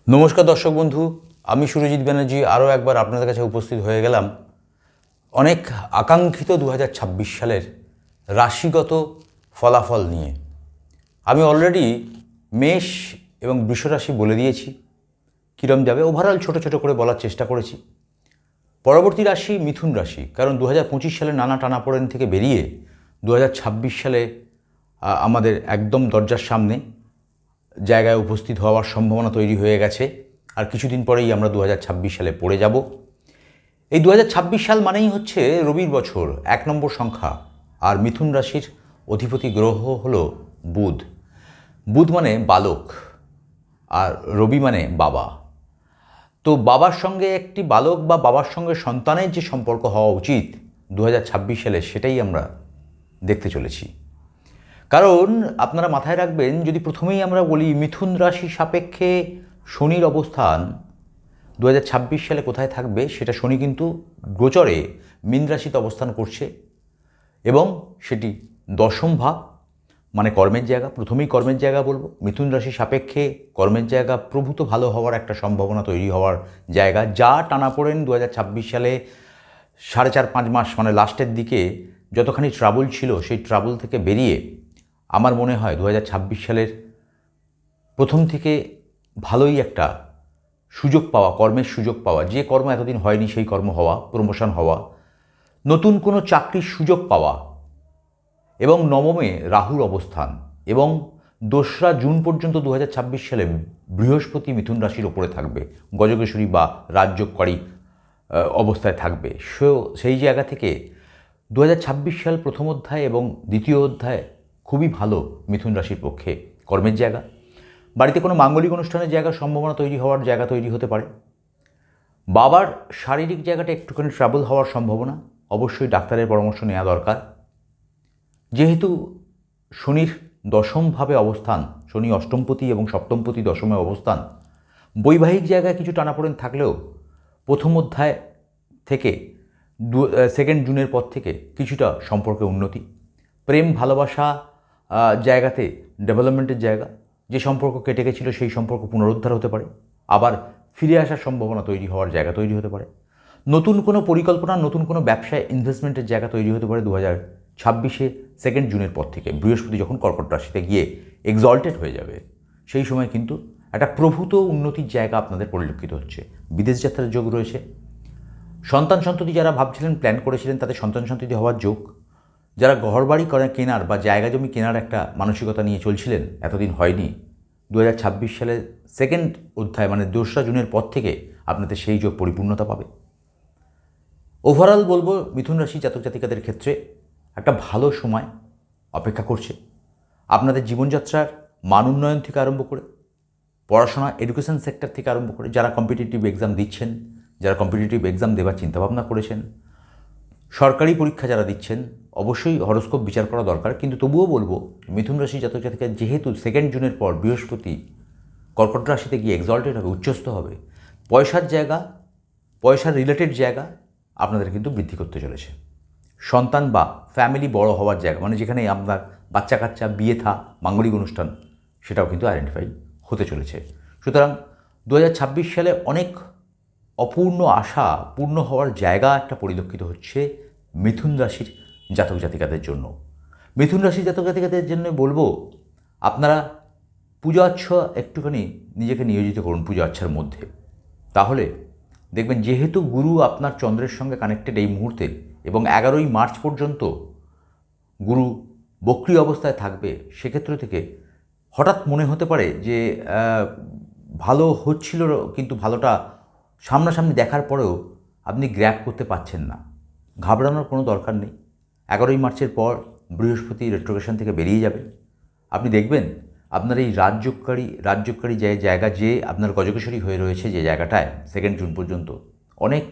নমস্কার দর্শক বন্ধু, আমি সুরজিৎ ব্যানার্জি আরও একবার আপনাদের কাছে উপস্থিত হয়ে গেলাম অনেক আকাঙ্ক্ষিত 2026 সালের রাশিগত ফলাফল নিয়ে। আমি অলরেডি মেষ এবং বৃষ রাশি বলে দিয়েছি কীরম যাবে, ওভারঅল ছোট ছোট করে বলার চেষ্টা করেছি। পরবর্তী রাশি মিথুন রাশি, কারণ 2025 সালে নানা টানাপোড়েন থেকে বেরিয়ে 2026 সালে আমাদের একদম দরজার সামনে জায়গায় উপস্থিত হওয়ার সম্ভাবনা তৈরি হয়ে গেছে। আর কিছুদিন পরেই আমরা 2026 সালে পড়ে যাব। এই 2026 সাল মানেই হচ্ছে রবির বছর, 1 নম্বর সংখ্যা। আর মিথুন রাশির অধিপতি গ্রহ হলো বুধ। বুধ মানে বালক আর রবি মানে বাবা। তো বাবার সঙ্গে একটি বালক বা বাবার সঙ্গে সন্তানের যে সম্পর্ক হওয়া উচিত 2026 সালে, সেটাই আমরা দেখতে চলেছি। কারণ আপনারা মাথায় রাখবেন, যদি প্রথমেই আমরা বলি মিথুন রাশি সাপেক্ষে শনির অবস্থান 2026 সালে কোথায় থাকবে, সেটা শনি কিন্তু গোচরে মীন রাশিতে অবস্থান করছে এবং সেটি দশম ভাব, মানে কর্মের জায়গা। প্রথমেই কর্মের জায়গা বলবো। মিথুন রাশি সাপেক্ষে কর্মের জায়গা প্রভূত ভালো হওয়ার একটা সম্ভাবনা তৈরি হওয়ার জায়গা, যা টানাপোড়েন 2026 সালে 4.5-5 মাস মানে লাস্টের দিকে যতখানি ট্রাবল ছিল, সেই ট্রাবল থেকে বেরিয়ে আমার মনে হয় 2026 সালের প্রথম থেকে ভালোই একটা সুযোগ পাওয়া, কর্মের সুযোগ পাওয়া, যে কর্ম এতদিন হয়নি সেই কর্ম হওয়া, প্রমোশন হওয়া, নতুন কোনো চাকরির সুযোগ পাওয়া, এবং নবমে রাহুর অবস্থান, এবং 2রা জুন পর্যন্ত 2026 সালে বৃহস্পতি মিথুন রাশির ওপরে থাকবে, গজকেশরী বা রাজযোগকারী অবস্থায় থাকবে। সেই জায়গা থেকে 2026 সাল প্রথম অধ্যায় এবং দ্বিতীয় অধ্যায় খুবই ভালো মিথুন রাশির পক্ষে। কর্মের জায়গা, বাড়িতে কোনো মাঙ্গলিক অনুষ্ঠানের জায়গার সম্ভাবনা তৈরি হওয়ার জায়গা তৈরি হতে পারে। বাবার শারীরিক জায়গাটা একটুখানি ট্রাবল হওয়ার সম্ভাবনা, অবশ্যই ডাক্তারের পরামর্শ নেওয়া দরকার। যেহেতু শনির দশমভাবে অবস্থান, শনি অষ্টমপতি এবং সপ্তমপতি দশমে অবস্থান, বৈবাহিক জায়গায় কিছু টানাপোড়েন থাকলেও প্রথম অধ্যায় থেকে 2 জুনের পর থেকে কিছুটা সম্পর্কে উন্নতি, প্রেম ভালোবাসা জায়গাতে ডেভেলপমেন্টের জায়গা, যে সম্পর্ক কেটে গেছিল সেই সম্পর্ক পুনরুদ্ধার হতে পারে, আবার ফিরে আসার সম্ভাবনা তৈরি হওয়ার জায়গা তৈরি হতে পারে, নতুন কোনো পরিকল্পনা, নতুন কোনো ব্যবসায় ইনভেস্টমেন্টের জায়গা তৈরি হতে পারে 2026 2 জুনের পর থেকে। বৃহস্পতি যখন কর্কট রাশিতে গিয়ে এক্সল্টেড হয়ে যাবে, সেই সময় কিন্তু একটা প্রভূত উন্নতির জায়গা আপনাদের পরিলক্ষিত হচ্ছে। বিদেশ যাত্রার যোগ রয়েছে। সন্তান সন্ততি যারা ভাবছিলেন, প্ল্যান করেছিলেন, তাদের সন্তান সন্ততি হওয়ার যোগ। যারা ঘরবাড়ি কেনার বা জায়গা জমি কেনার একটা মানসিকতা নিয়ে চলছিলেন, এতদিন হয়নি, 2026 সালের 2nd অধ্যায় মানে 2রা জুনের পর থেকে আপনাদের সেই যোগ পরিপূর্ণতা পাবে। ওভারঅল বলবো মিথুন রাশি জাতক জাতিকাদের ক্ষেত্রে একটা ভালো সময় অপেক্ষা করছে। আপনাদের জীবনযাত্রার মান উন্নয়ন থেকে আরম্ভ করে, পড়াশোনা এডুকেশন সেক্টর থেকে আরম্ভ করে, যারা কম্পিটিটিভ এক্সাম দিচ্ছেন, যারা কম্পিটিটিভ এক্সাম দেওয়ার চিন্তাভাবনা করেছেন, সরকারি পরীক্ষা যারা দিচ্ছেন, অবশ্যই হরোস্কোপ বিচার করা দরকার। কিন্তু তবুও বলবো মিথুন রাশি জাতক জাতিকা, যেহেতু 2 জুনের পর বৃহস্পতি কর্কট রাশিতে গিয়ে এক্সল্টেড হবে, উচ্চস্থ হবে, পয়সার জায়গা, পয়সার রিলেটেড জায়গা আপনাদের কিন্তু বৃদ্ধি করতে চলেছে। সন্তান বা ফ্যামিলি বড় হওয়ার জায়গা, মানে যেখানে আপনার বাচ্চা কাচ্চা, বিয়ে থা, মাঙ্গলিক অনুষ্ঠান, সেটাও কিন্তু আইডেন্টিফাই হতে চলেছে। সুতরাং 2026 সালে অনেক অপূর্ণ আশা পূর্ণ হওয়ার জায়গা একটা পরিলক্ষিত হচ্ছে মিথুন রাশির জাতক জাতিকাদের জন্য। মিথুন রাশির জাতক জাতিকাদের জন্য বলবো, আপনারা পূজা আচ্ছা একটুখানি নিজেকে নিয়োজিত করুন পূজা আচ্ছার মধ্যে। তাহলে দেখবেন, যেহেতু গুরু আপনার চন্দ্রের সঙ্গে কানেক্টেড এই মুহূর্তে, এবং 11ই মার্চ পর্যন্ত গুরু বক্রী অবস্থায় থাকবে, সেক্ষেত্র থেকে হঠাৎ মনে হতে পারে যে ভালো হচ্ছিল, কিন্তু ভালোটা সামনাসামনি দেখার পরেও আপনি গ্র্যাব করতে পারছেন না। ঘাবড়ানোর কোনো দরকার নেই। 11ই মার্চের পর বৃহস্পতি রেট্রোগেশন থেকে বেরিয়ে যাবে। আপনি দেখবেন আপনার এই রাজযোগকারী যে জায়গা, যে আপনার গজকেশরী হয়ে রয়েছে যে জায়গাটায় 2 জুন পর্যন্ত, অনেক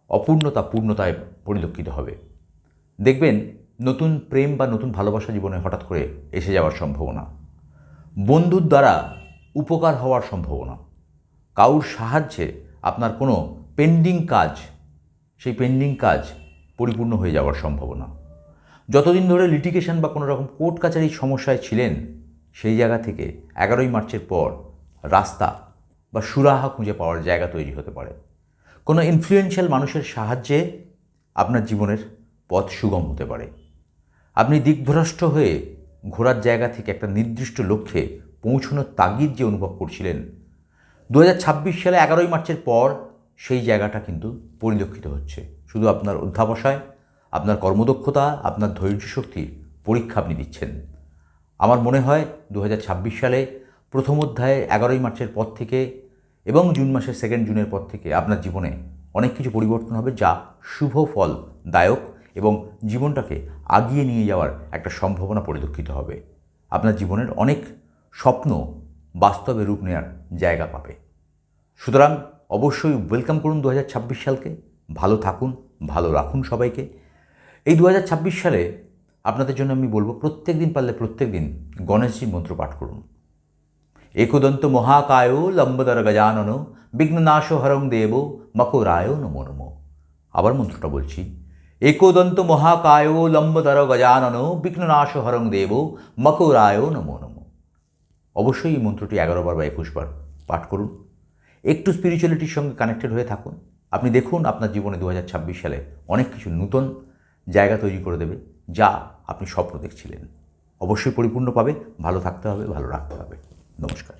অপূর্ণতা পূর্ণতায় পরিলক্ষিত হবে। দেখবেন নতুন প্রেম বা নতুন ভালোবাসা জীবনে হঠাৎ করে এসে যাওয়ার সম্ভাবনা, বন্ধুর দ্বারা উপকার হওয়ার সম্ভাবনা, কারুর সাহায্যে আপনার কোনো পেন্ডিং কাজ, সেই পেন্ডিং কাজ পরিপূর্ণ হয়ে যাওয়ার সম্ভাবনা। যতদিন ধরে লিটিগেশন বা কোনো রকম কোর্ট কাছারির সমস্যায় ছিলেন, সেই জায়গা থেকে 11ই মার্চের পর রাস্তা বা সুরাহা খুঁজে পাওয়ার জায়গা তৈরি হতে পারে। কোনো ইনফ্লুয়েন্সিয়াল মানুষের সাহায্যে আপনার জীবনের পথ সুগম হতে পারে। আপনি দিকভ্রষ্ট হয়ে ঘোরার জায়গা থেকে একটা নির্দিষ্ট লক্ষ্যে পৌঁছানোর তাগিদ যে অনুভব করছিলেন, 2026 সালে 11ই মার্চের পর সেই জায়গাটা কিন্তু পরিলক্ষিত হচ্ছে। শুধু আপনার অধ্যাবসায়, আপনার কর্মদক্ষতা, আপনার ধৈর্য শক্তির পরীক্ষা আপনি দিচ্ছেন। আমার মনে হয় 2026 সালে প্রথম অধ্যায়ে 11ই মার্চের পর থেকে এবং জুন মাসের 2 জুনের পর থেকে আপনার জীবনে অনেক কিছু পরিবর্তন হবে, যা শুভ ফলদায়ক এবং জীবনটাকে আগিয়ে নিয়ে যাওয়ার একটা সম্ভাবনা পরিলক্ষিত হবে। আপনার জীবনের অনেক স্বপ্ন বাস্তবে রূপ নেওয়ার জায়গা পাবে। সুতরাং অবশ্যই ওয়েলকাম করুন 2026 সালকে। ভালো থাকুন, ভালো রাখুন সবাইকে। এই 2026 সালে আপনাদের জন্য আমি বলবো, প্রত্যেক দিন পারলে প্রত্যেক দিন গণেশজির মন্ত্র পাঠ করুন। একদন্ত মহাকায় লম্বদর গজানন বিঘ্ননাশ হরং দেব মকরায় নমো নমো। আবার মন্ত্রটা বলছি, একদন্ত মহাকায় লম্বদর গজানন বিঘ্ননাশ হরং দেব মকরায় নমো নমো। অবশ্যই এই মন্ত্রটি 11 বার বা 21 বার পাঠ করুন। একটু স্পিরিচুয়ালিটির সঙ্গে কানেক্টেড হয়ে থাকুন। আপনি দেখুন আপনার জীবনে 2026 সালে অনেক কিছু নতুন জায়গা তৈরি করে দেবে, যা আপনি স্বপ্ন দেখছিলেন। অবশ্যই পরিপূর্ণ পাবে। ভালো থাকতে হবে, ভালো রাখতে হবে। নমস্কার।